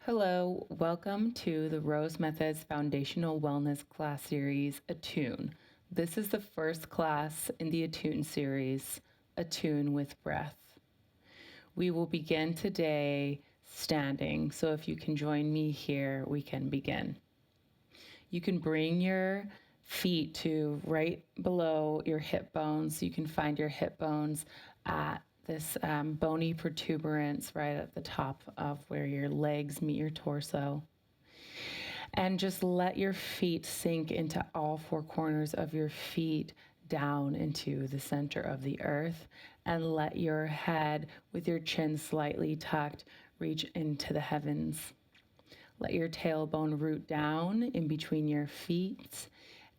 Hello, welcome to the Rose Methods Foundational Wellness class series, Attune. This is the first class in the Attune series, Attune with Breath. We will begin today standing, so if you can join me here, we can begin. You can bring your feet to right below your hip bones. You can find your hip bones at this bony protuberance right at the top of where your legs meet your torso. And just let your feet sink into all four corners of your feet down into the center of the earth, and let your head with your chin slightly tucked reach into the heavens. Let your tailbone root down in between your feet,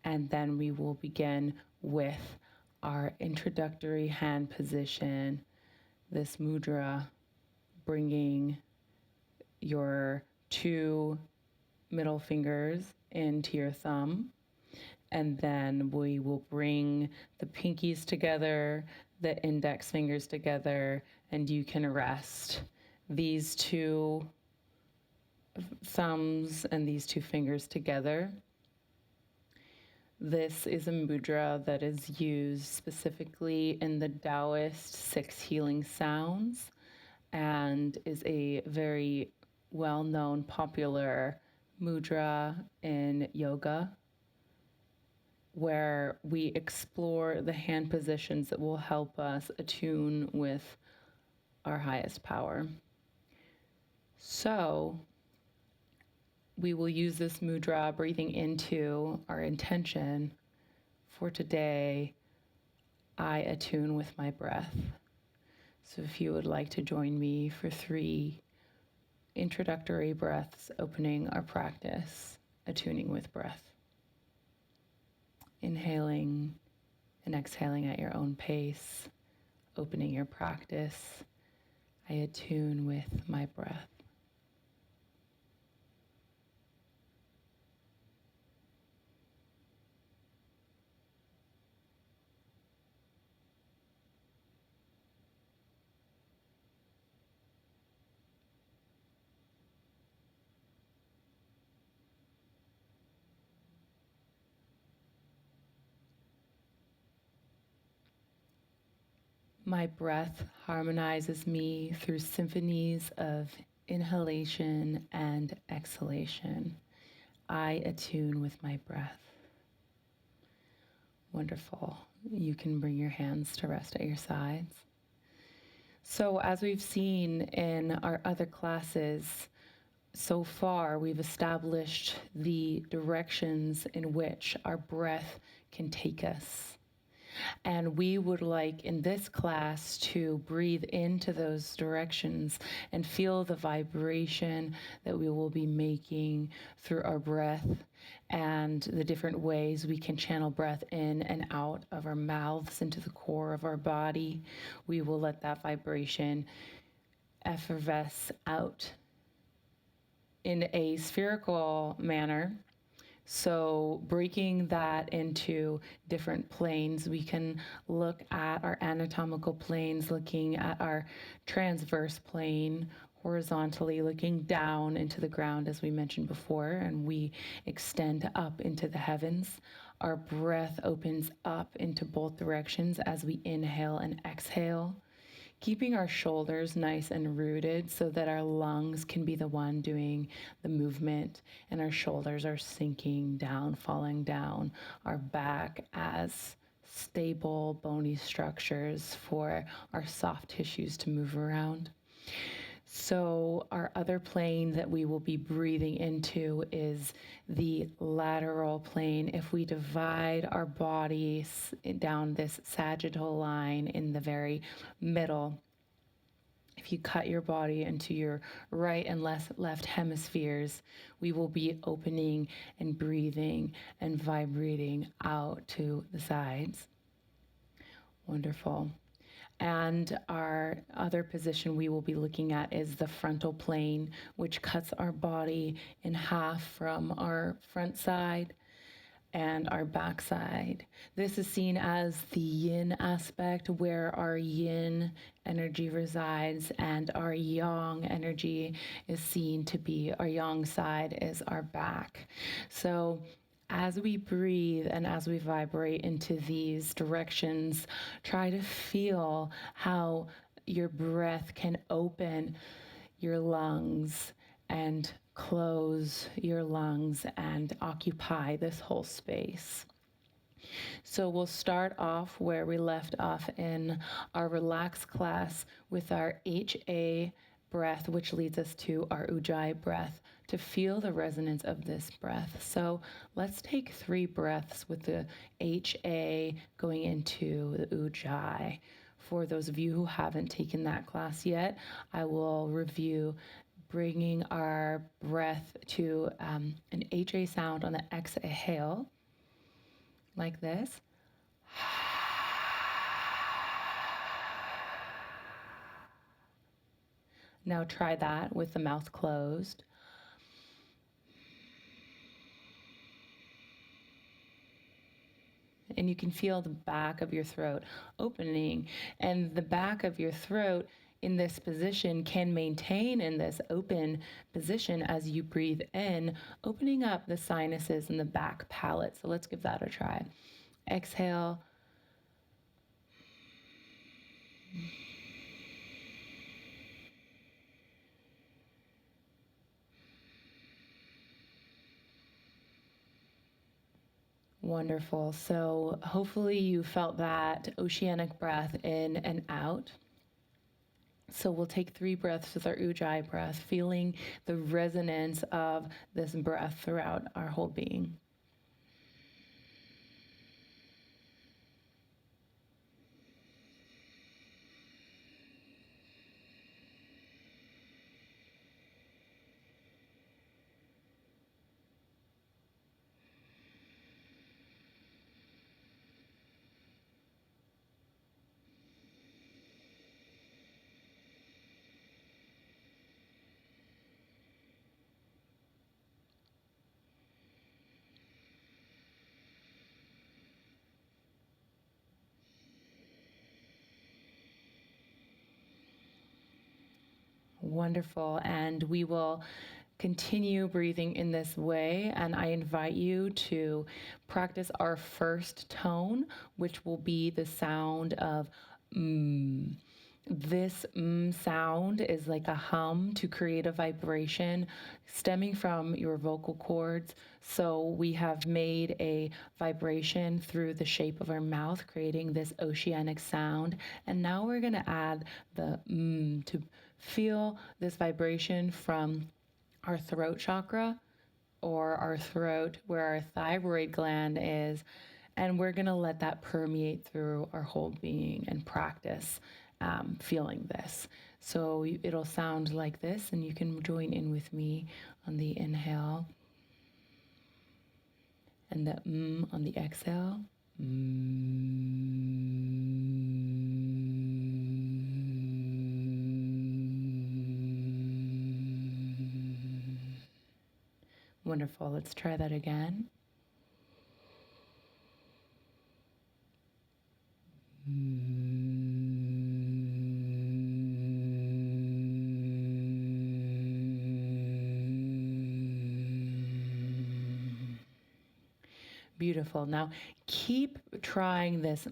and then we will begin with our introductory hand position, this mudra, bringing your two middle fingers into your thumb, and then we will bring the pinkies together, the index fingers together, and you can rest these two thumbs and these two fingers together. This is a mudra that is used specifically in the Taoist 6 healing sounds and is a very well-known, popular mudra in yoga, where we explore the hand positions that will help us attune with our highest power. So we will use this mudra, breathing into our intention for today. I attune with my breath. So if you would like to join me for 3 introductory breaths, opening our practice, attuning with breath. Inhaling and exhaling at your own pace, opening your practice. I attune with my breath. My breath harmonizes me through symphonies of inhalation and exhalation. I attune with my breath. Wonderful. You can bring your hands to rest at your sides. So as we've seen in our other classes, so far we've established the directions in which our breath can take us. And we would like in this class to breathe into those directions and feel the vibration that we will be making through our breath and the different ways we can channel breath in and out of our mouths into the core of our body. We will let that vibration effervesce out in a spherical manner. So breaking that into different planes, we can look at our anatomical planes, looking at our transverse plane, horizontally looking down into the ground, as we mentioned before, and we extend up into the heavens. Our breath opens up into both directions as we inhale and exhale, keeping our shoulders nice and rooted so that our lungs can be the one doing the movement, and our shoulders are sinking down, falling down, our back as stable, bony structures for our soft tissues to move around. So our other plane that we will be breathing into is the lateral plane. If we divide our bodies down this sagittal line in the very middle, if you cut your body into your right and left hemispheres, we will be opening and breathing and vibrating out to the sides. Wonderful. And our other position we will be looking at is the frontal plane, which cuts our body in half from our front side and our backside. This is seen as the yin aspect, where our yin energy resides, and our yang energy is seen to be, our yang side is our back. So as we breathe and as we vibrate into these directions, try to feel how your breath can open your lungs and close your lungs and occupy this whole space. So we'll start off where we left off in our relaxed class with our HA breath, which leads us to our Ujjayi breath, to feel the resonance of this breath. So let's take 3 breaths with the HA going into the Ujjayi. For those of you who haven't taken that class yet, I will review bringing our breath to an HA sound on the exhale, like this. Now try that with the mouth closed. And you can feel the back of your throat opening, and the back of your throat in this position can maintain in this open position as you breathe in, opening up the sinuses and the back palate. So let's give that a try. Exhale. Wonderful. So hopefully you felt that oceanic breath in and out. So we'll take 3 breaths with our Ujjayi breath, feeling the resonance of this breath throughout our whole being. Wonderful. And we will continue breathing in this way. And I invite you to practice our first tone, which will be the sound of mm. This sound is like a hum to create a vibration stemming from your vocal cords. So we have made a vibration through the shape of our mouth, creating this oceanic sound. And now we're going to add the to feel this vibration from our throat chakra, or our throat where our thyroid gland is. And we're going to let that permeate through our whole being and practice feeling this. So it'll sound like this, and you can join in with me on the inhale and the on the exhale. Wonderful. Let's try that again. Beautiful. Now keep trying this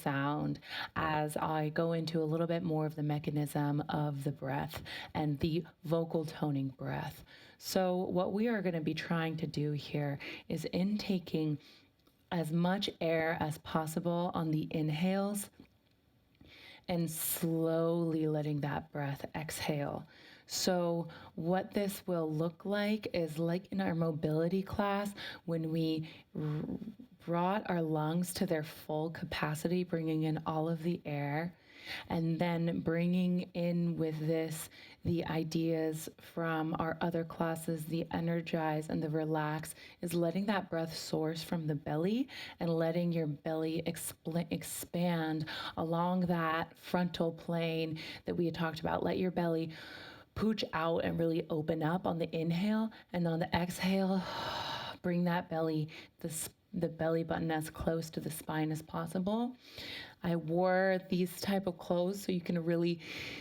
sound as I go into a little bit more of the mechanism of the breath and the vocal toning breath. So what we are going to be trying to do here is intaking as much air as possible on the inhales and slowly letting that breath exhale. So what this will look like is like in our mobility class when we brought our lungs to their full capacity, bringing in all of the air, and then bringing in with this the ideas from our other classes, the energize and the relax, is letting that breath source from the belly and letting your belly expand along that frontal plane that we had talked about. Let your belly pooch out and really open up on the inhale, and on the exhale, bring that belly, the the belly button as close to the spine as possible. I wore these type of clothes so you can really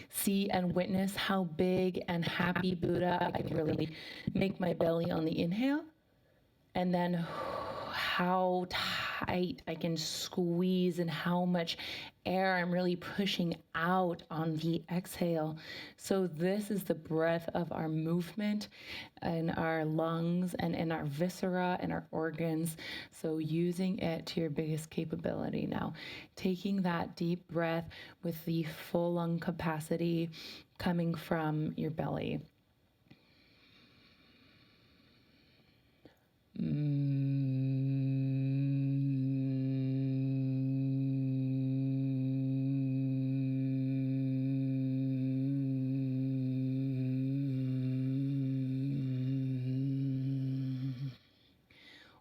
see and witness how big and happy Buddha I can really make my belly on the inhale, and then how tight I can squeeze and how much air I'm really pushing out on the exhale. So this is the breath of our movement in our lungs and in our viscera and our organs. So using it to your biggest capability now. Taking that deep breath with the full lung capacity coming from your belly.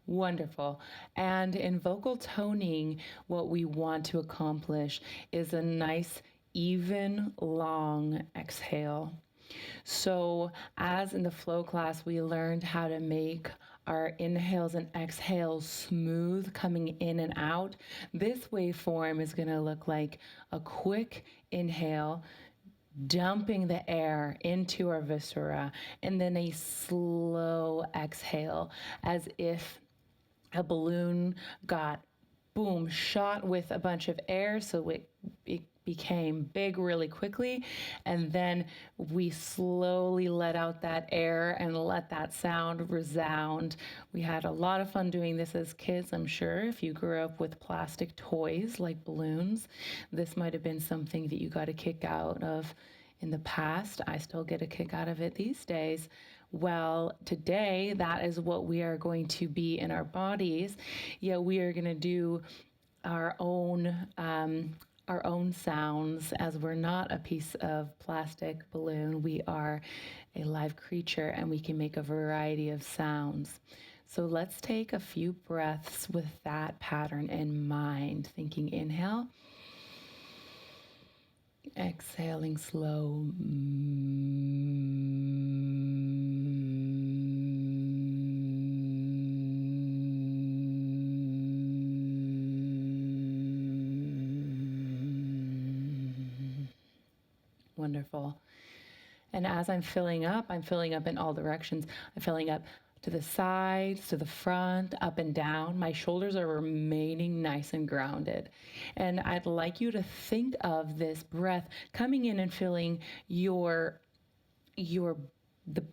Wonderful. And in vocal toning, what we want to accomplish is a nice, even, long exhale. So, as in the flow class, we learned how to make our inhales and exhales smooth coming in and out. This waveform is going to look like a quick inhale, dumping the air into our viscera, and then a slow exhale as if a balloon got boom shot with a bunch of air, so it became big really quickly, and then we slowly let out that air and let that sound resound. We had a lot of fun doing this as kids, I'm sure. If you grew up with plastic toys like balloons, this might have been something that you got a kick out of in the past. I still get a kick out of it these days. Well, today, that is what we are going to be in our bodies. Yeah, we are going to do our own sounds, as we're not a piece of plastic balloon. We are a live creature, and we can make a variety of sounds. So let's take a few breaths with that pattern in mind. Thinking inhale, exhaling slow. Wonderful. And as I'm filling up in all directions. I'm filling up to the sides, to the front, up and down. My shoulders are remaining nice and grounded. And I'd like you to think of this breath coming in and filling the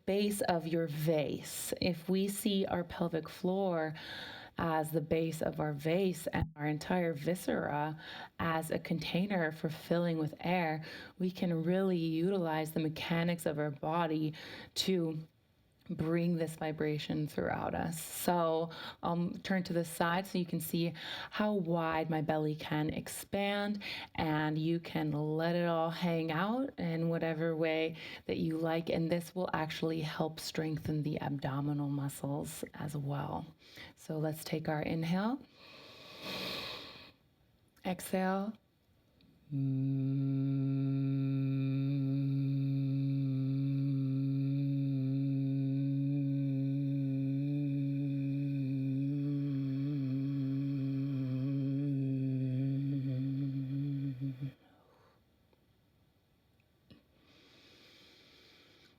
base of your vase. If we see our pelvic floor as the base of our vase and our entire viscera as a container for filling with air, we can really utilize the mechanics of our body to bring this vibration throughout us. So turn to the side so you can see how wide my belly can expand, and you can let it all hang out in whatever way that you like. And this will actually help strengthen the abdominal muscles as well. So let's take our inhale, exhale.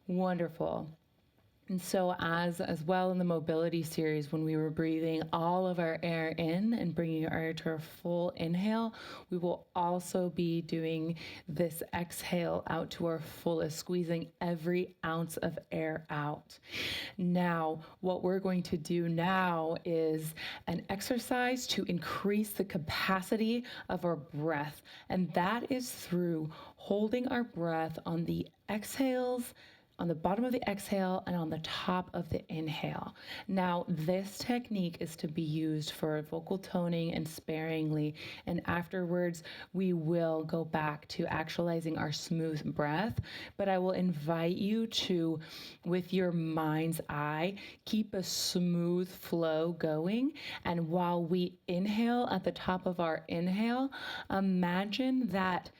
Wonderful. And so as well in the mobility series, when we were breathing all of our air in and bringing our air to our full inhale, we will also be doing this exhale out to our fullest, squeezing every ounce of air out. Now, what we're going to do now is an exercise to increase the capacity of our breath. And that is through holding our breath on the exhales, on the bottom of the exhale and on the top of the inhale. Now, this technique is to be used for vocal toning and sparingly, and afterwards we will go back to actualizing our smooth breath. But I will invite you to, with your mind's eye, keep a smooth flow going. And while we inhale at the top of our inhale, imagine that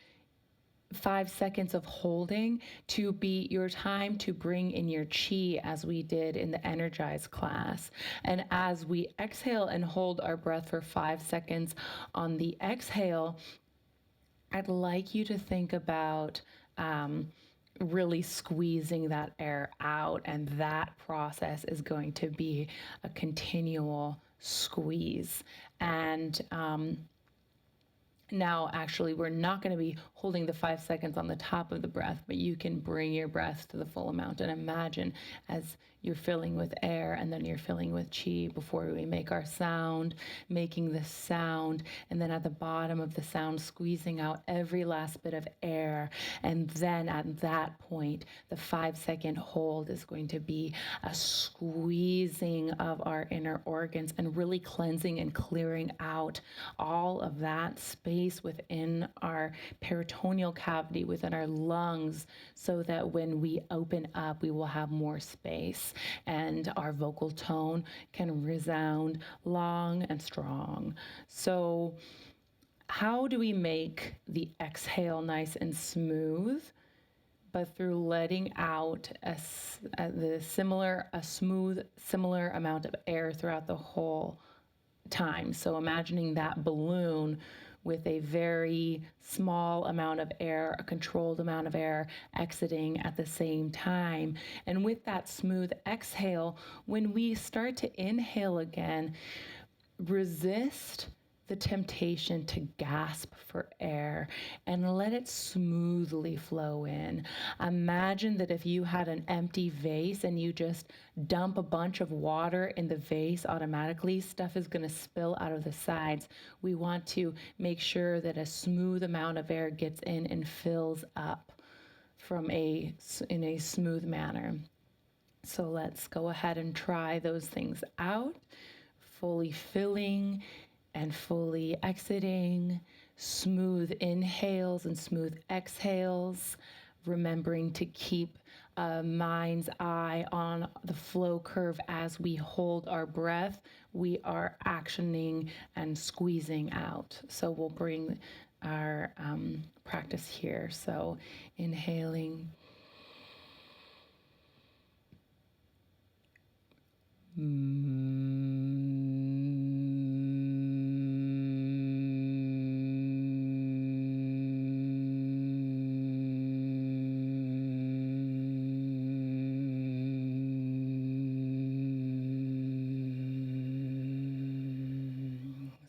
5 seconds of holding to be your time to bring in your chi, as we did in the energized class. And as we exhale and hold our breath for 5 seconds on the exhale, I'd like you to think about really squeezing that air out, and that process is going to be a continual squeeze. And now, actually, we're not going to be holding the 5 seconds on the top of the breath, but you can bring your breath to the full amount and imagine as you're filling with air and then you're filling with chi before we make our sound, making the sound, and then at the bottom of the sound, squeezing out every last bit of air. And then at that point, the 5 second hold is going to be a squeezing of our inner organs and really cleansing and clearing out all of that space within our peritoneal cavity, within our lungs, so that when we open up, we will have more space and our vocal tone can resound long and strong. So how do we make the exhale nice and smooth? But through letting out a smooth, similar amount of air throughout the whole time. So imagining that balloon with a very small amount of air, a controlled amount of air exiting at the same time. And with that smooth exhale, when we start to inhale again, resist the temptation to gasp for air and let it smoothly flow in. Imagine that if you had an empty vase and you just dump a bunch of water in the vase, automatically stuff is going to spill out of the sides. We want to make sure that a smooth amount of air gets in and fills up in a smooth manner. So let's go ahead and try those things out. Fully filling and fully exiting, smooth inhales and smooth exhales, remembering to keep a mind's eye on the flow curve as we hold our breath. We are actioning and squeezing out. So we'll bring our practice here. So inhaling.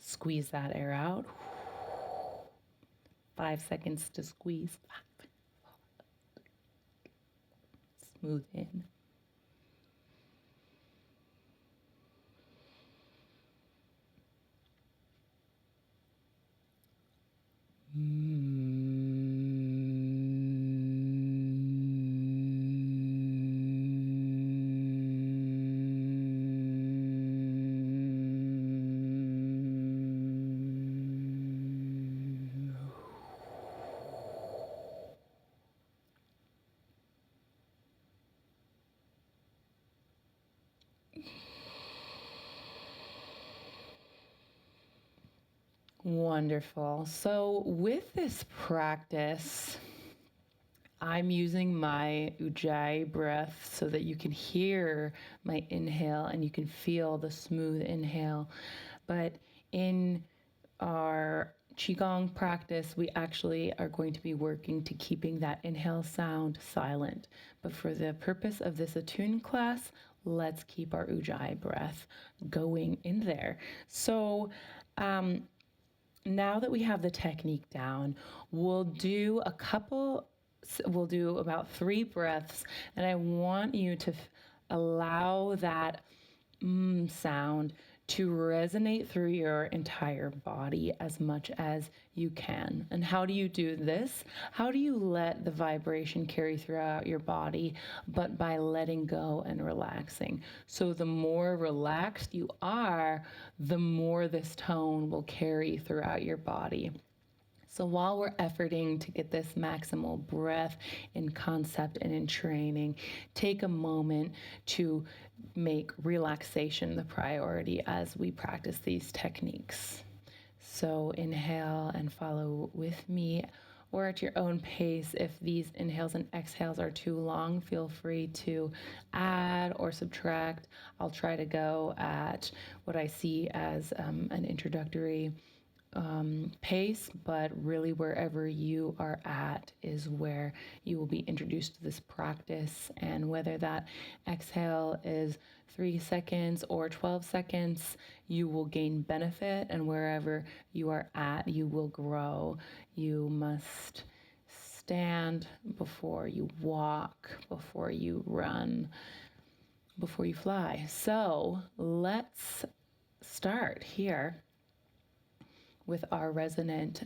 Squeeze that air out. 5 seconds to squeeze. Smooth in. Wonderful. So with this practice, I'm using my Ujjayi breath so that you can hear my inhale and you can feel the smooth inhale. But in our Qigong practice, we actually are going to be working to keeping that inhale sound silent. But for the purpose of this Attune class, let's keep our Ujjayi breath going in there. So now that we have the technique down, we'll do about 3 breaths, and I want you to allow that sound to resonate through your entire body as much as you can. And how do you do this? How do you let the vibration carry throughout your body, but by letting go and relaxing? So the more relaxed you are, the more this tone will carry throughout your body. So while we're efforting to get this maximal breath in concept and in training, take a moment to make relaxation the priority as we practice these techniques. So inhale and follow with me, or at your own pace. If these inhales and exhales are too long, feel free to add or subtract. I'll try to go at what I see as an introductory pace, but really wherever you are at is where you will be introduced to this practice. And whether that exhale is 3 seconds or 12 seconds, you will gain benefit. And wherever you are at, you will grow. You must stand before you walk, before you run, before you fly. So let's start here with our resonant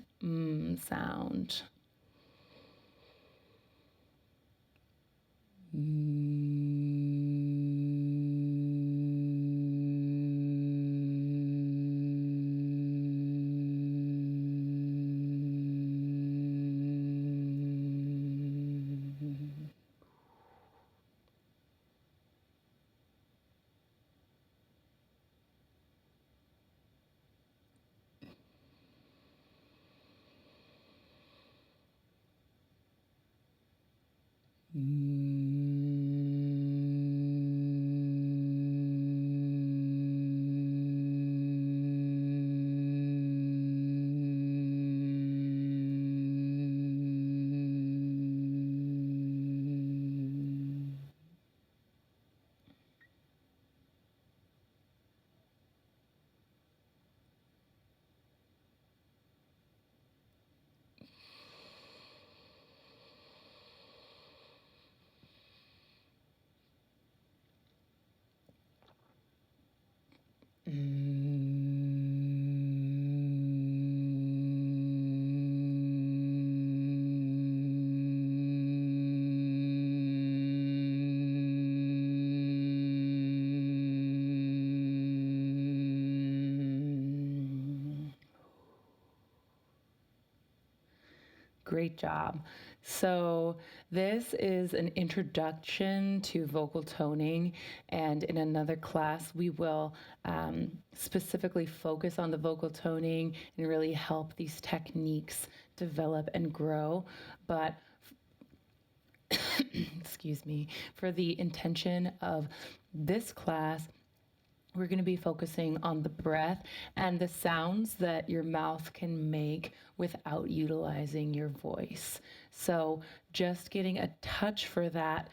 sound. Great job. So this is an introduction to vocal toning, and in another class we will specifically focus on the vocal toning and really help these techniques develop and grow. But excuse me, for the intention of this class, we're going to be focusing on the breath and the sounds that your mouth can make without utilizing your voice. So just getting a touch for that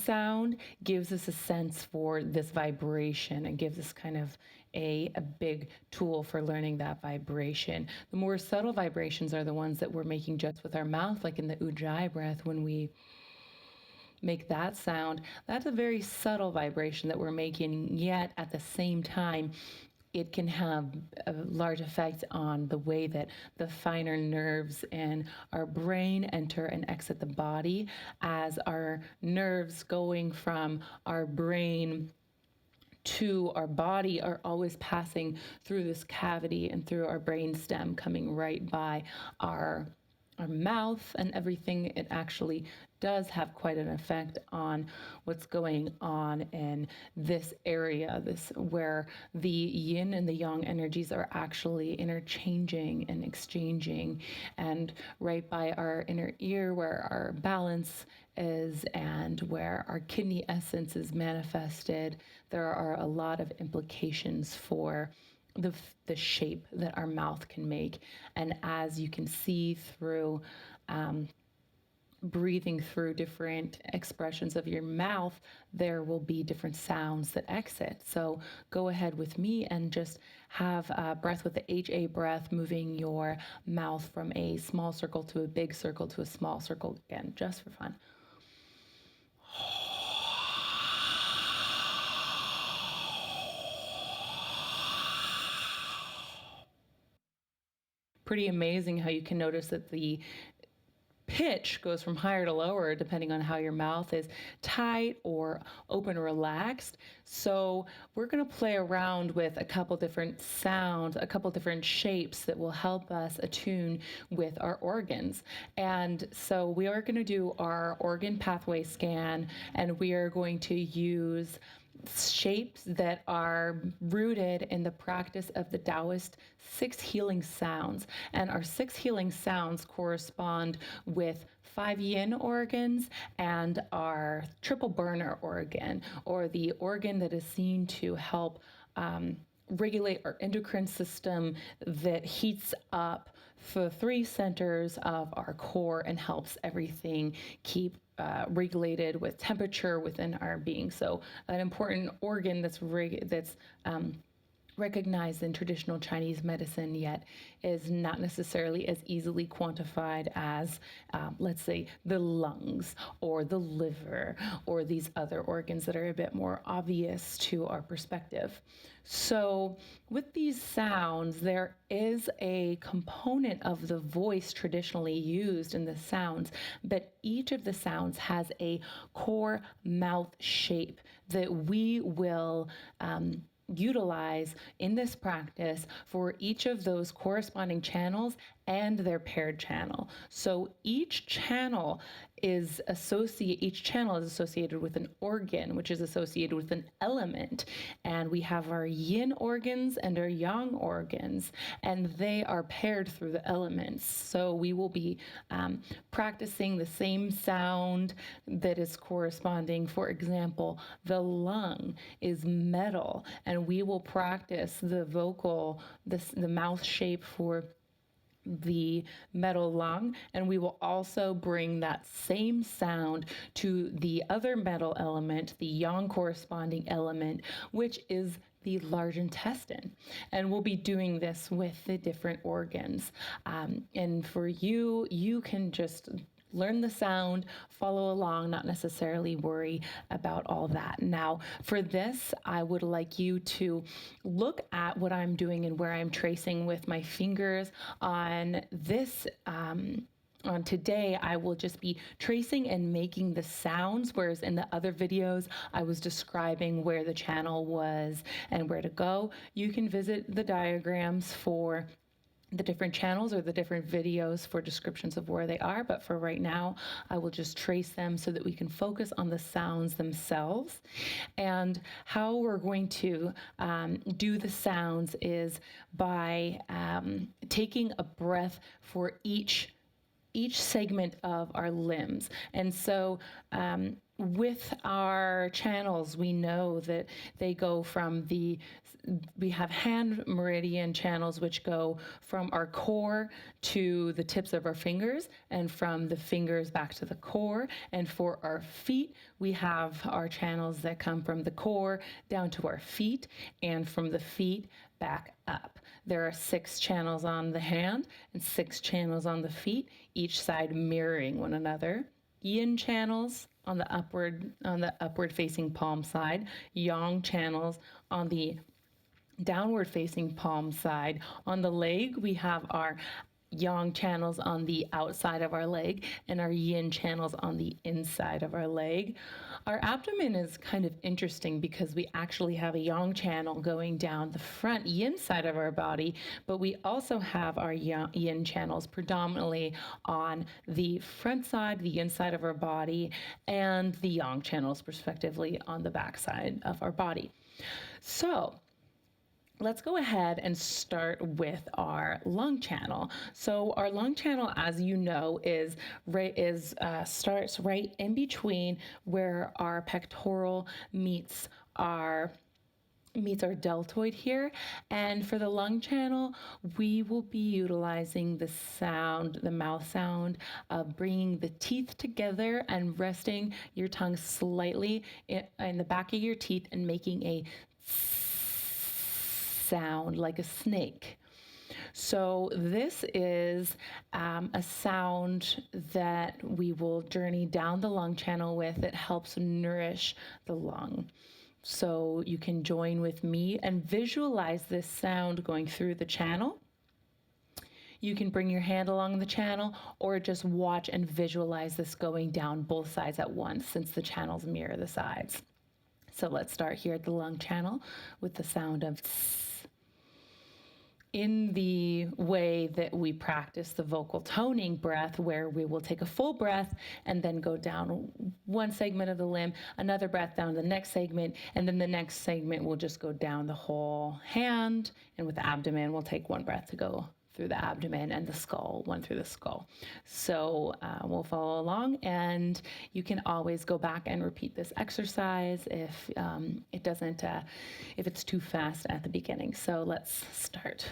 sound gives us a sense for this vibration and gives us kind of a big tool for learning that vibration. The more subtle vibrations are the ones that we're making just with our mouth, like in the ujjayi breath when we make that sound. That's a very subtle vibration that we're making, yet at the same time, it can have a large effect on the way that the finer nerves in our brain enter and exit the body, as our nerves going from our brain to our body are always passing through this cavity and through our brain stem, coming right by our mouth and everything. It actually does have quite an effect on what's going on in this area, this where the yin and the yang energies are actually interchanging and exchanging, and right by our inner ear where our balance is and where our kidney essence is manifested, there are a lot of implications for the shape that our mouth can make. And as you can see through breathing through different expressions of your mouth, there will be different sounds that exit. So go ahead with me and just have a breath with the HA breath, moving your mouth from a small circle to a big circle to a small circle again, just for fun. Pretty amazing how you can notice that the pitch goes from higher to lower depending on how your mouth is tight or open or relaxed. So we're going to play around with a couple different sounds, a couple different shapes that will help us attune with our organs. And so we are going to do our organ pathway scan, and we are going to use shapes that are rooted in the practice of the Taoist 6 healing sounds. And our 6 healing sounds correspond with 5 yin organs and our triple burner organ, or the organ that is seen to help regulate our endocrine system, that heats up the 3 centers of our core and helps everything keep regulated with temperature within our being. So an important organ that's recognized in traditional Chinese medicine, yet is not necessarily as easily quantified as, let's say, the lungs or the liver or these other organs that are a bit more obvious to our perspective. So with these sounds, there is a component of the voice traditionally used in the sounds, but each of the sounds has a core mouth shape that we will utilize in this practice for each of those corresponding channels and their paired channel. So each channel is associated with an organ, which is associated with an element. And we have our yin organs and our yang organs, and they are paired through the elements. So we will be practicing the same sound that is corresponding. For example, the lung is metal, and we will practice the the mouth shape for the metal lung, and we will also bring that same sound to the other metal element, the yang corresponding element, which is the large intestine. And we'll be doing this with the different organs. And for you, you can just learn the sound, follow along, not necessarily worry about all that. Now, for this, I would like you to look at what I'm doing and where I'm tracing with my fingers on this. On today, I will just be tracing and making the sounds, whereas in the other videos, I was describing where the channel was and where to go. You can visit the diagrams for the different channels or the different videos for descriptions of where they are. But for right now, I will just trace them so that we can focus on the sounds themselves. And how we're going to do the sounds is by taking a breath for each segment of our limbs. And so with our channels, we know that they go from we have hand meridian channels, which go from our core to the tips of our fingers, and from the fingers back to the core. And for our feet, we have our channels that come from the core down to our feet, and from the feet back up. There are 6 channels on the hand and 6 channels on the feet, each side mirroring one another. Yin channels on the upward facing palm side, yang channels on the downward facing palm side. On the leg, we have our yang channels on the outside of our leg and our yin channels on the inside of our leg. Our abdomen is kind of interesting because we actually have a yang channel going down the front yin side of our body, but we also have our yin channels predominantly on the front side, the inside of our body, and the yang channels respectively on the back side of our body. So let's go ahead and start with our lung channel. So our lung channel, as you know, starts right in between where our pectoral meets our deltoid here. And for the lung channel, we will be utilizing the mouth sound of bringing the teeth together and resting your tongue slightly in the back of your teeth and making a sound like a snake. So this is a sound that we will journey down the lung channel with. It helps nourish the lung. So you can join with me and visualize this sound going through the channel. You can bring your hand along the channel or just watch and visualize this going down both sides at once, since the channels mirror the sides. So let's start here at the lung channel with the sound of tss. in the way that we practice the vocal toning breath, where we will take a full breath and then go down one segment of the limb, another breath down the next segment, and then the next segment will just go down the whole hand. And with the abdomen, we'll take one breath to go through the abdomen, and the skull, one through the skull. So we'll follow along, and you can always go back and repeat this exercise if it doesn't, if it's too fast at the beginning. So let's start.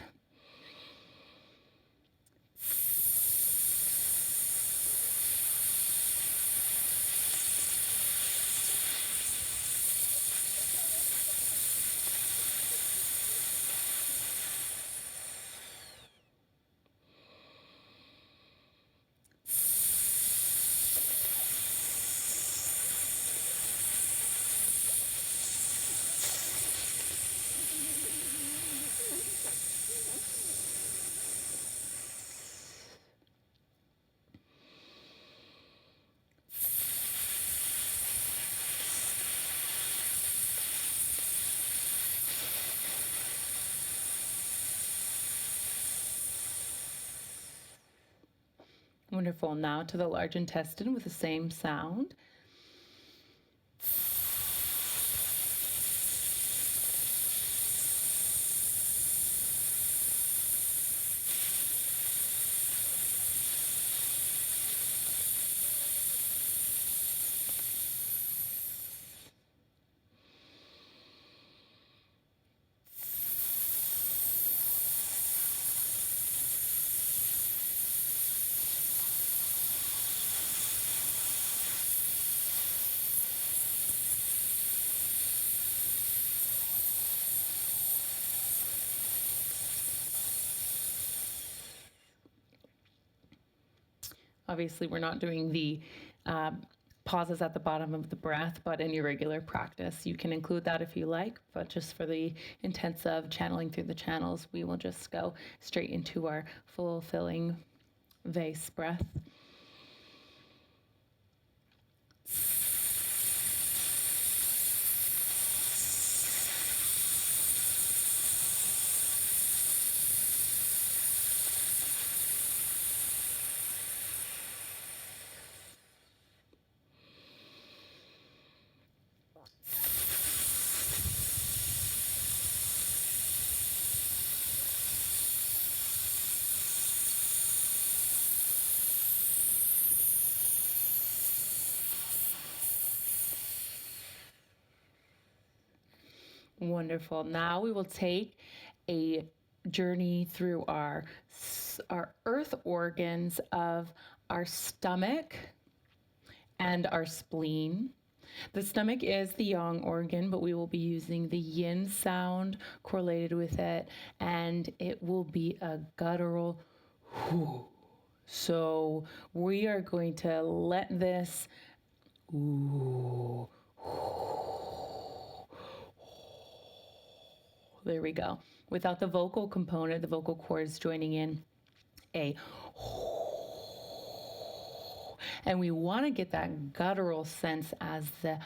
Wonderful. Now to the large intestine with the same sound. Obviously, we're not doing the pauses at the bottom of the breath, but in your regular practice, you can include that if you like. But just for the intents of channeling through the channels, we will just go straight into our fulfilling vase breath. Wonderful. Now we will take a journey through our earth organs of our stomach and our spleen. The stomach is the yang organ, but we will be using the yin sound correlated with it, and it will be a guttural whoo. So we are going to let this ooh, there we go. Without the vocal component, the vocal cords joining in a and we want to get that guttural sense as the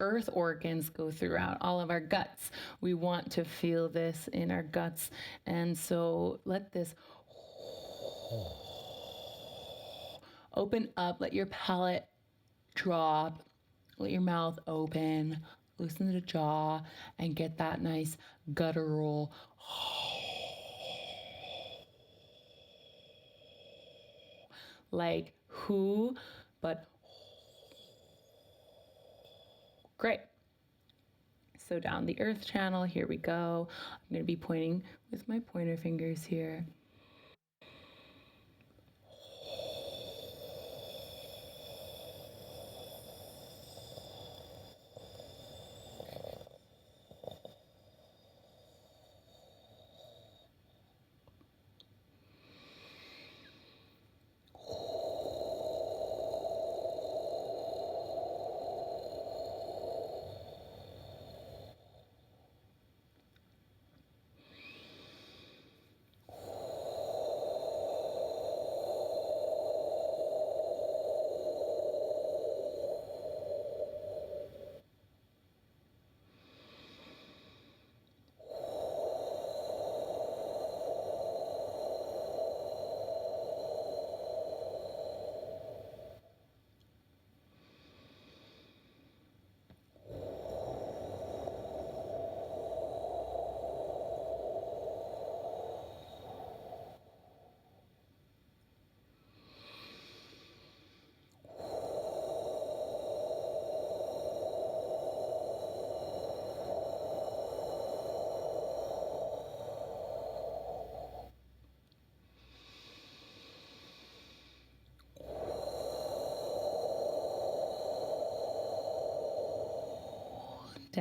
earth organs go throughout all of our guts. We want to feel this in our guts. And so let this open up, let your palate drop, let your mouth open, loosen the jaw, and get that nice guttural like who, but great. So down the earth channel, here we go. I'm going to be pointing with my pointer fingers here.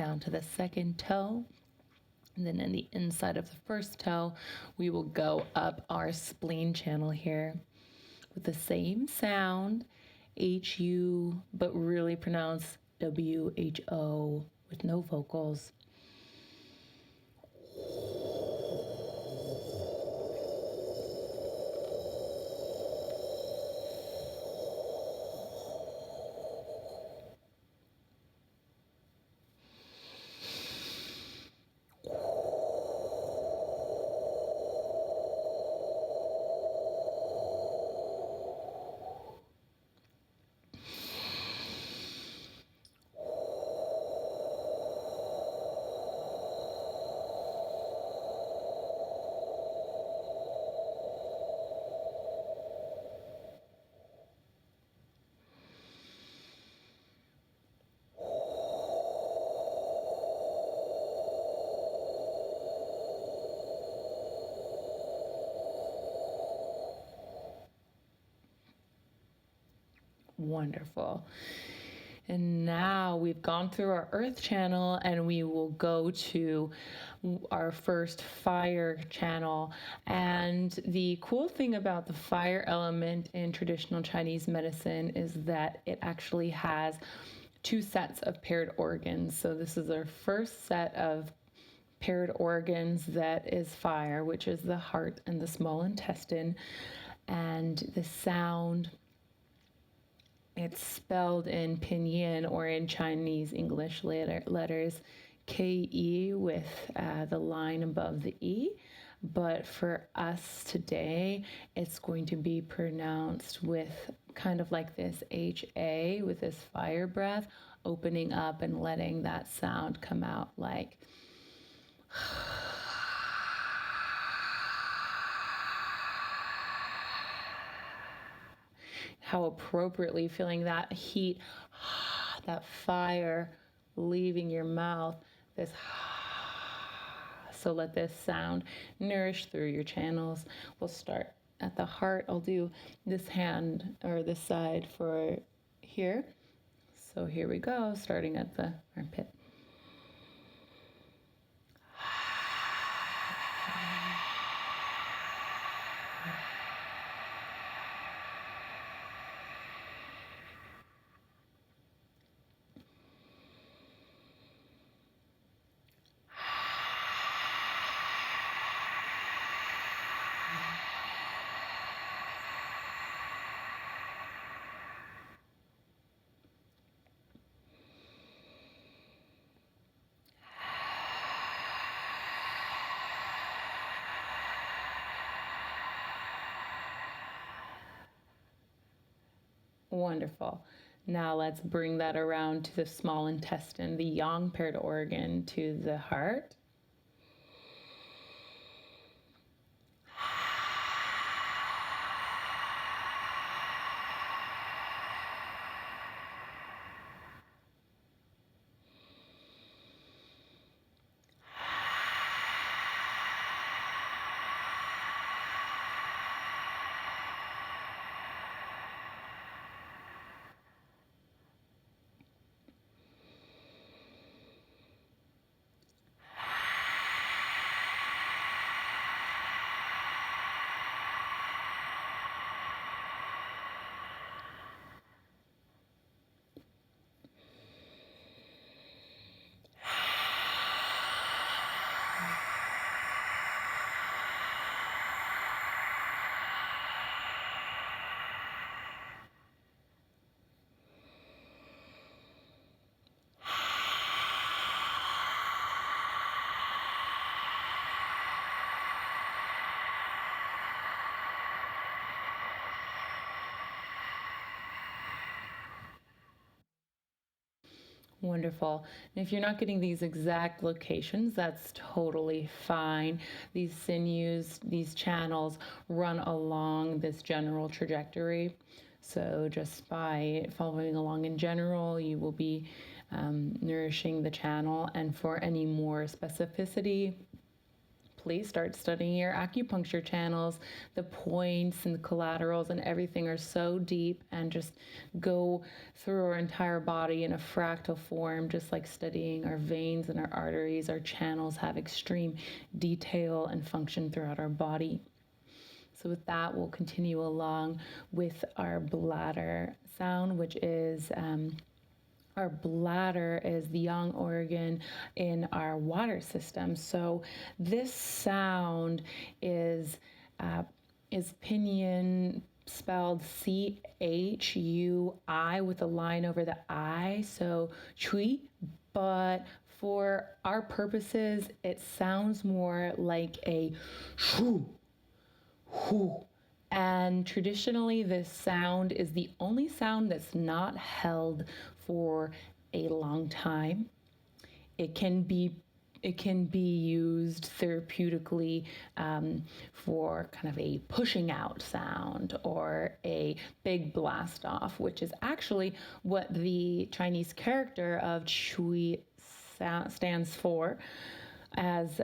down to the second toe. And then in the inside of the first toe, we will go up our spleen channel here with the same sound, HU, but really pronounce WHO with no vocals. Wonderful. And now we've gone through our earth channel and we will go to our first fire channel. And the cool thing about the fire element in traditional Chinese medicine is that it actually has two sets of paired organs. So this is our first set of paired organs that is fire, which is the heart and the small intestine. And the sound, it's spelled in pinyin or in Chinese English letters KE with the line above the E. But for us today, it's going to be pronounced with kind of like this HA with this fire breath, opening up and letting that sound come out like how appropriately feeling that heat, that fire leaving your mouth, this. So let this sound nourish through your channels. We'll start at the heart. I'll do this hand or this side for here. So here we go, starting at the armpit. Wonderful. Now let's bring that around to the small intestine, the yang paired organ, to the heart. Wonderful. And if you're not getting these exact locations, that's totally fine. These sinews, these channels run along this general trajectory. So just by following along in general, you will be nourishing the channel. And for any more specificity, please start studying your acupuncture channels. The points and the collaterals and everything are so deep, and just go through our entire body in a fractal form, just like studying our veins and our arteries. Our channels have extreme detail and function throughout our body. So with that, we'll continue along with our bladder sound, which is our bladder is the yang organ in our water system. So this sound is pinyin, spelled Chui, with a line over the I, so chui. But for our purposes, it sounds more like a shoo, whoo. And traditionally, this sound is the only sound that's not held for a long time. It can be used therapeutically for kind of a pushing out sound or a big blast off, which is actually what the Chinese character of Chui stands for, as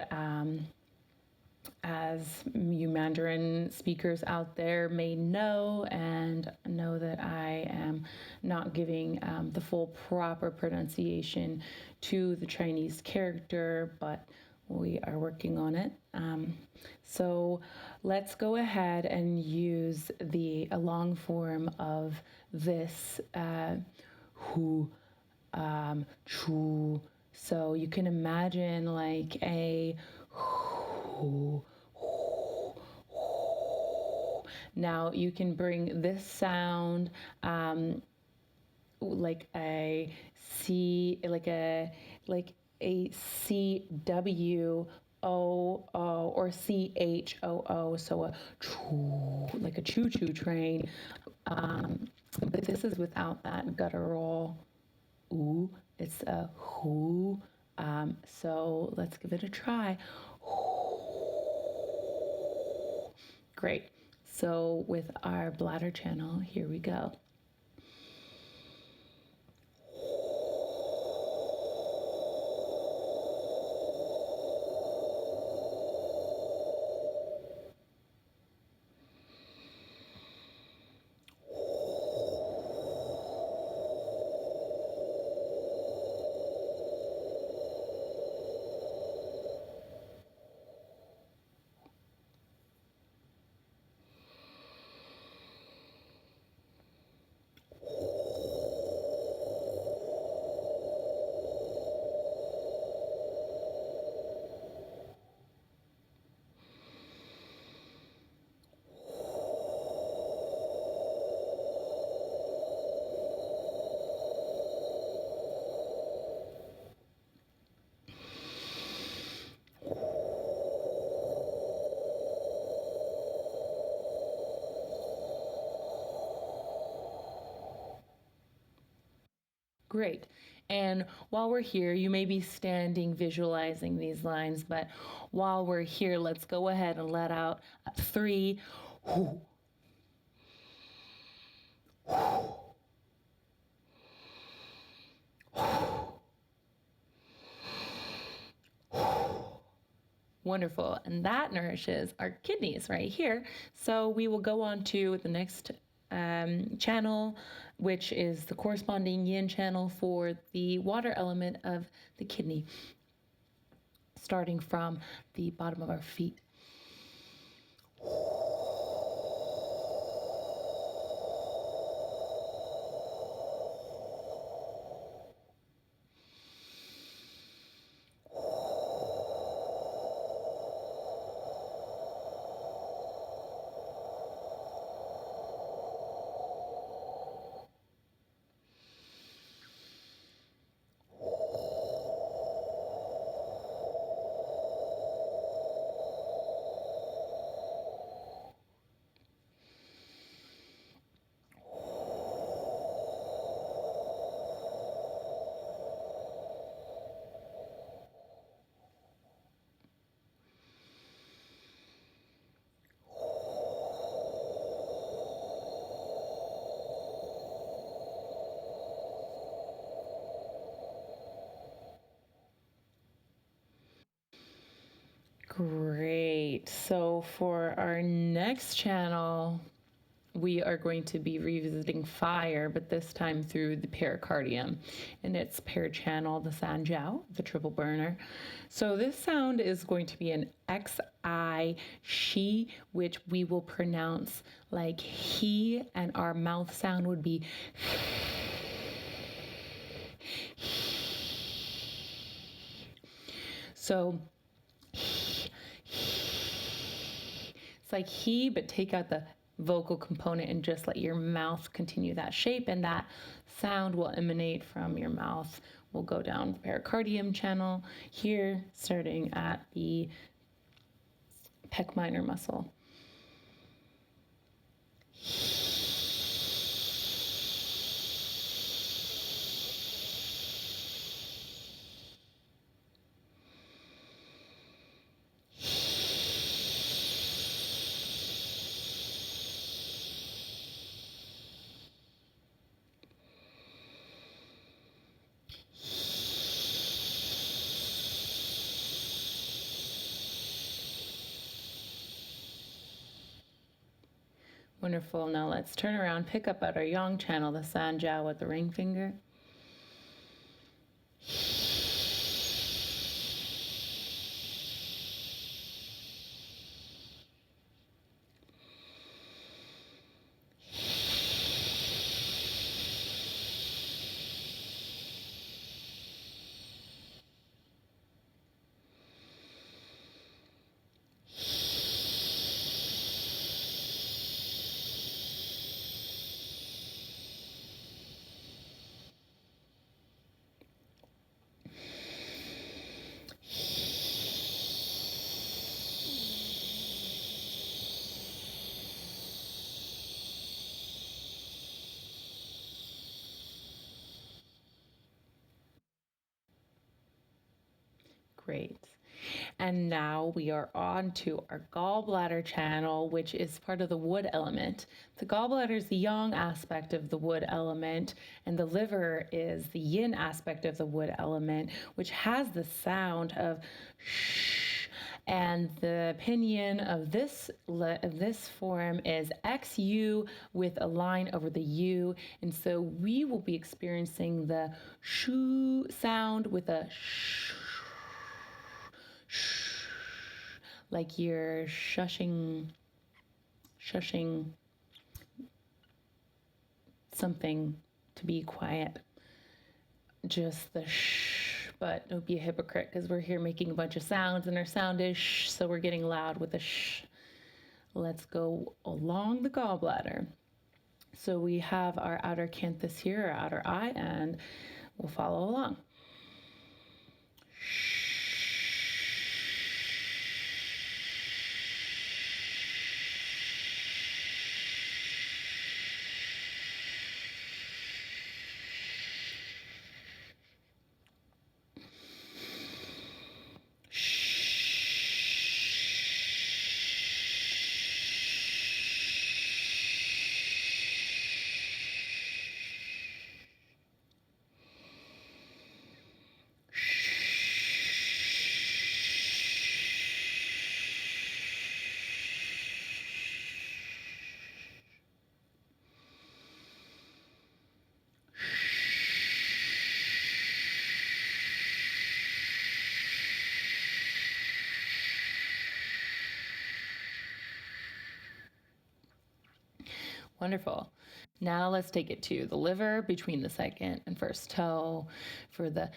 you Mandarin speakers out there may know, and know that I am not giving the full proper pronunciation to the Chinese character, but we are working on it. So let's go ahead and use the long form of this hu, chu. So you can imagine like a hu. Now you can bring this sound like a C, like a CWOO or CHOO, so a choo, like a choo-choo train. But this is without that guttural ooh. It's a whoo. So let's give it a try. Great. So with our bladder channel, here we go. Great. And while we're here, you may be standing visualizing these lines, but while we're here, let's go ahead and let out 3. Wonderful. And that nourishes our kidneys right here. So we will go on to the next channel, which is the corresponding yin channel for the water element of the kidney, starting from the bottom of our feet. Great. Great. So for our next channel, we are going to be revisiting fire, but this time through the pericardium and its perichannel, the sanjiao, the triple burner. So this sound is going to be an XI she, which we will pronounce like he, and our mouth sound would be so it's like he, but take out the vocal component and just let your mouth continue that shape, and that sound will emanate from your mouth. We'll go down the pericardium channel here, starting at the pec minor muscle. Wonderful. Now let's turn around, pick up at our yang channel, the sanjiao with the ring finger. Great. And now we are on to our gallbladder channel, which is part of the wood element. The gallbladder is the yang aspect of the wood element, and the liver is the yin aspect of the wood element, which has the sound of shh. And the pinyin of this form is XU with a line over the U. And so we will be experiencing the shu sound with a shh, like you're shushing something to be quiet. Just the shh, but don't be a hypocrite, because we're here making a bunch of sounds and our sound is shh, so we're getting loud with the shh. Let's go along the gallbladder. So we have our outer canthus here, our outer eye, and we'll follow along. Wonderful. Now let's take it to the liver between the second and first toe for the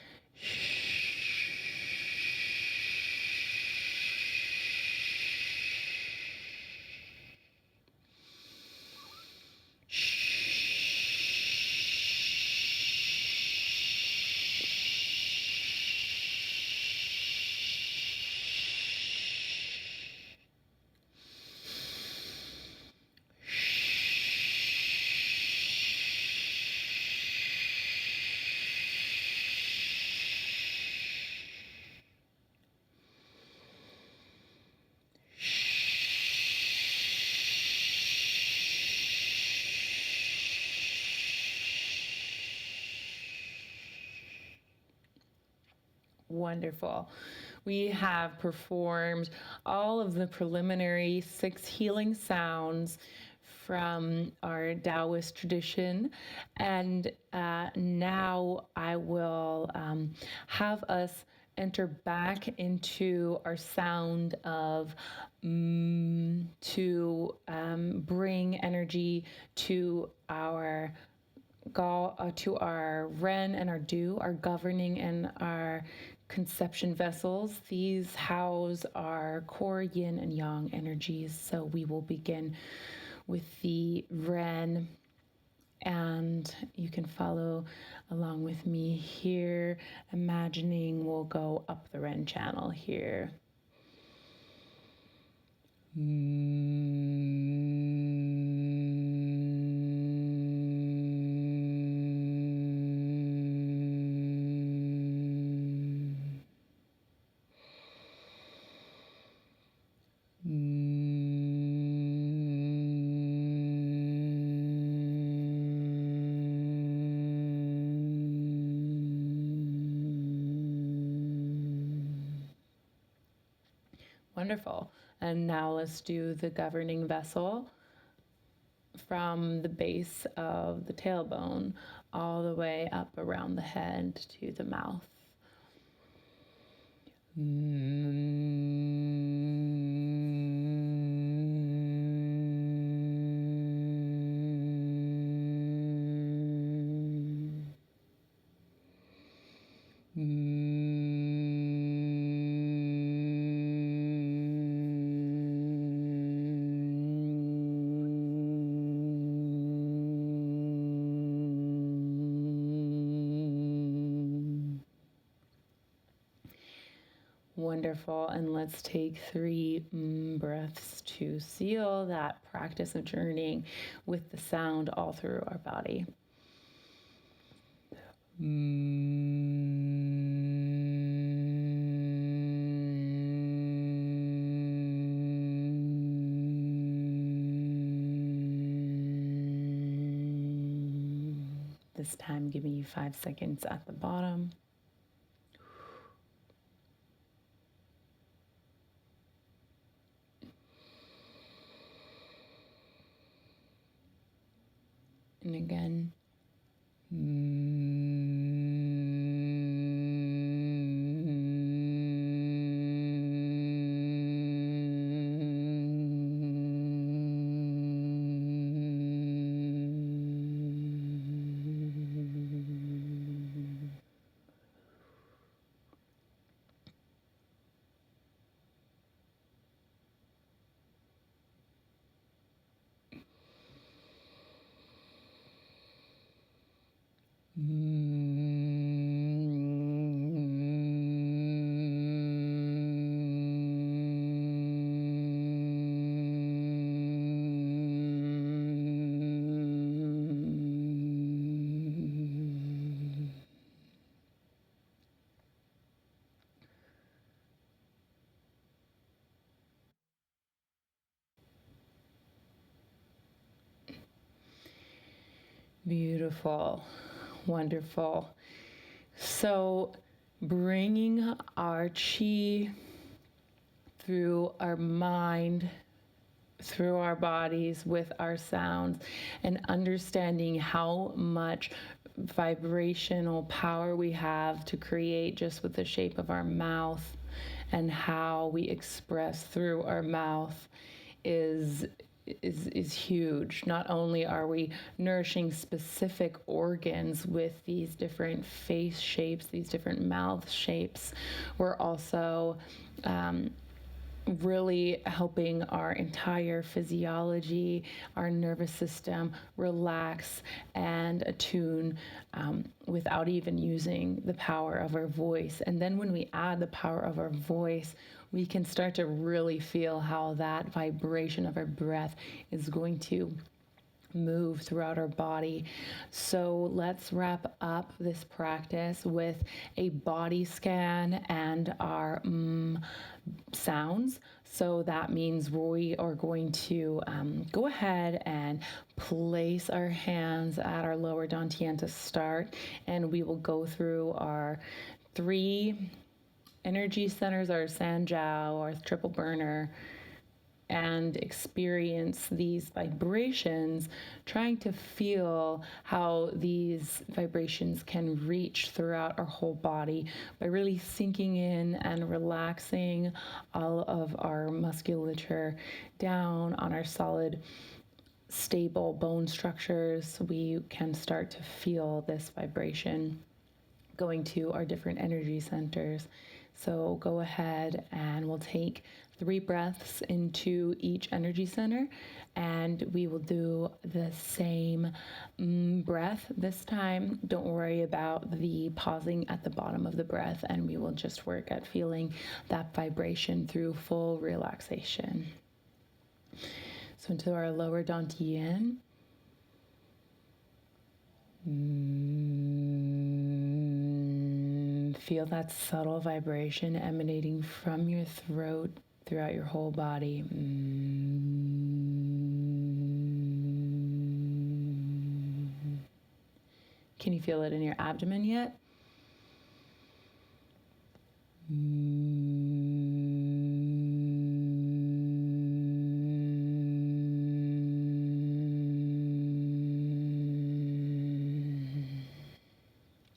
wonderful. we have performed all of the preliminary 6 healing sounds from our Taoist tradition. And now I will have us enter back into our sound of to bring energy to our to our Ren and our Du, our governing and our conception vessels. These house our core yin and yang energies. So we will begin with the Ren, and you can follow along with me here, imagining we'll go up the Ren channel here. Wonderful. And now let's do the governing vessel from the base of the tailbone all the way up around the head to the mouth. Wonderful. And let's take 3 breaths to seal that practice of journeying with the sound all through our body. This time, giving you 5 seconds at the bottom. And again. Beautiful, wonderful. So bringing our chi through our mind, through our bodies with our sounds, and understanding how much vibrational power we have to create just with the shape of our mouth and how we express through our mouth is huge. Not only are we nourishing specific organs with these different face shapes, these different mouth shapes, we're also really helping our entire physiology, our nervous system relax and attune without even using the power of our voice. And then when we add the power of our voice, we can start to really feel how that vibration of our breath is going to move throughout our body. So let's wrap up this practice with a body scan and our sounds. So that means we are going to go ahead and place our hands at our lower dantian to start, and we will go through our 3 energy centers, our Sanjiao, our triple burner, and experience these vibrations, trying to feel how these vibrations can reach throughout our whole body by really sinking in and relaxing all of our musculature down on our solid, stable bone structures. We can start to feel this vibration going to our different energy centers. So go ahead and we'll take 3 breaths into each energy center, and we will do the same breath this time. Don't worry about the pausing at the bottom of the breath, and we will just work at feeling that vibration through full relaxation. So into our lower dantian. Feel that subtle vibration emanating from your throat throughout your whole body. Can you feel it in your abdomen yet?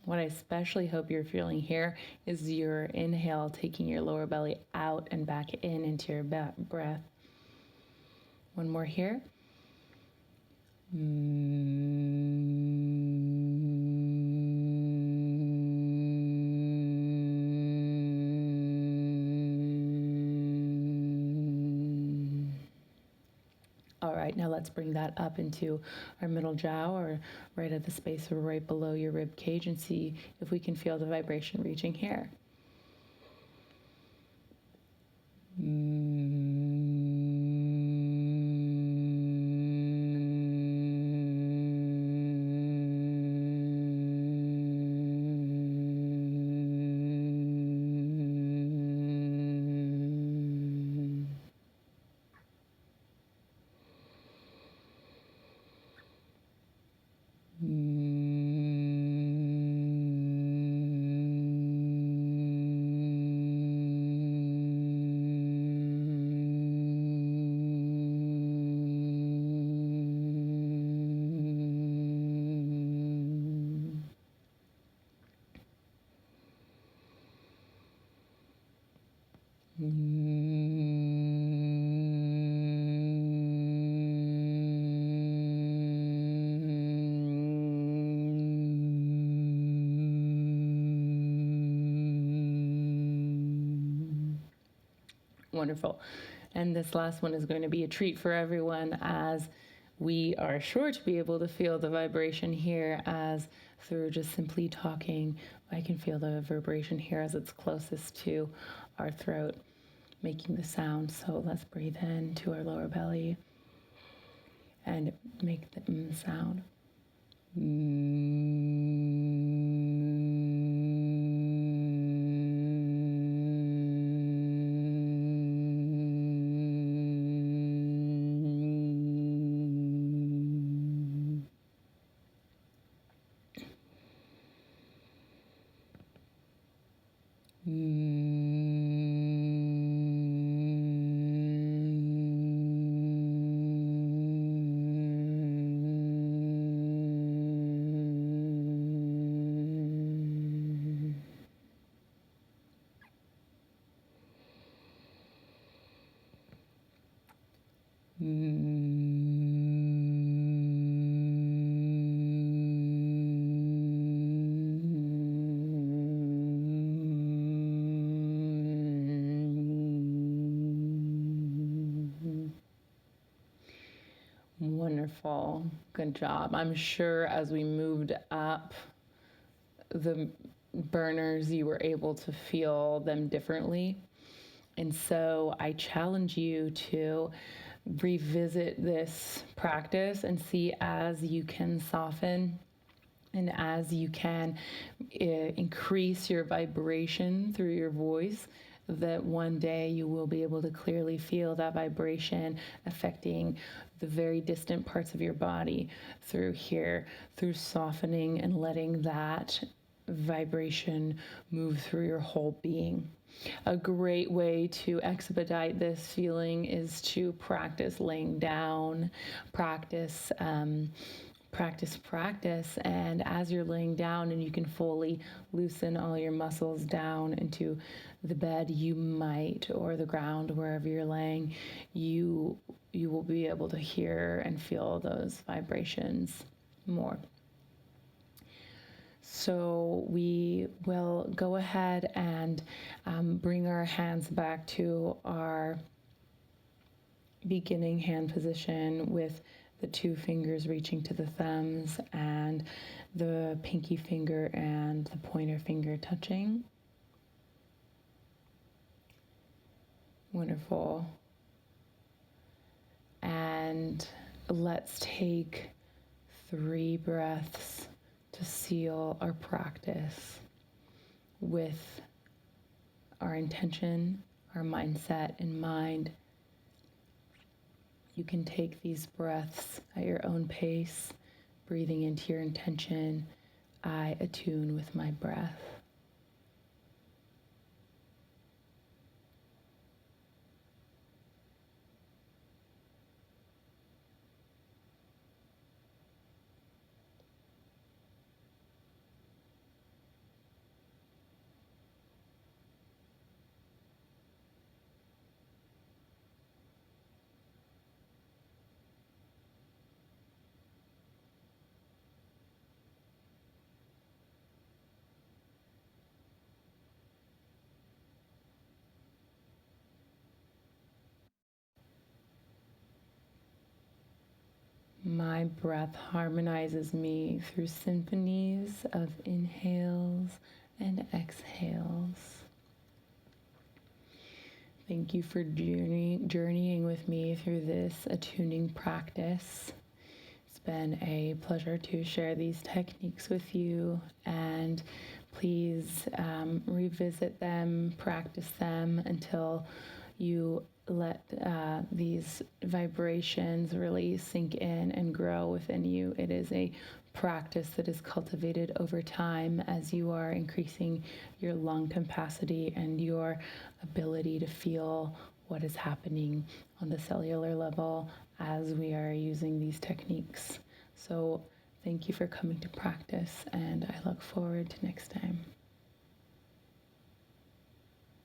What I especially hope you're feeling here is your inhale, taking your lower belly out and back in into your breath. One more here. All right, now let's bring that up into our middle jiao, or right at the space or right below your rib cage, and see if we can feel the vibration reaching here. Wonderful. And this last one is going to be a treat for everyone, as we are sure to be able to feel the vibration here, as through just simply talking, I can feel the vibration here as it's closest to our throat, making the sound. So let's breathe in to our lower belly and make the sound. Wonderful. Good job. I'm sure as we moved up the burners, you were able to feel them differently. And so I challenge you to revisit this practice and see as you can soften and as you can increase your vibration through your voice, that one day you will be able to clearly feel that vibration affecting the very distant parts of your body through here, through softening and letting that vibration move through your whole being. A great way to expedite this feeling is to practice laying down, practice, practice. And as you're laying down and you can fully loosen all your muscles down into the bed, you might, or the ground, wherever you're laying, you will be able to hear and feel those vibrations more. So we will go ahead and bring our hands back to our beginning hand position with the two fingers reaching to the thumbs and the pinky finger and the pointer finger touching. Wonderful. And let's take 3 breaths to seal our practice with our intention, our mindset in mind. You can take these breaths at your own pace, breathing into your intention. I attune with my breath. My breath harmonizes me through symphonies of inhales and exhales. Thank you for journeying with me through this attuning practice. It's been a pleasure to share these techniques with you, and please revisit them, practice them until you let these vibrations really sink in and grow within you. It is a practice that is cultivated over time as you are increasing your lung capacity and your ability to feel what is happening on the cellular level as we are using these techniques. So thank you for coming to practice, and I look forward to next time.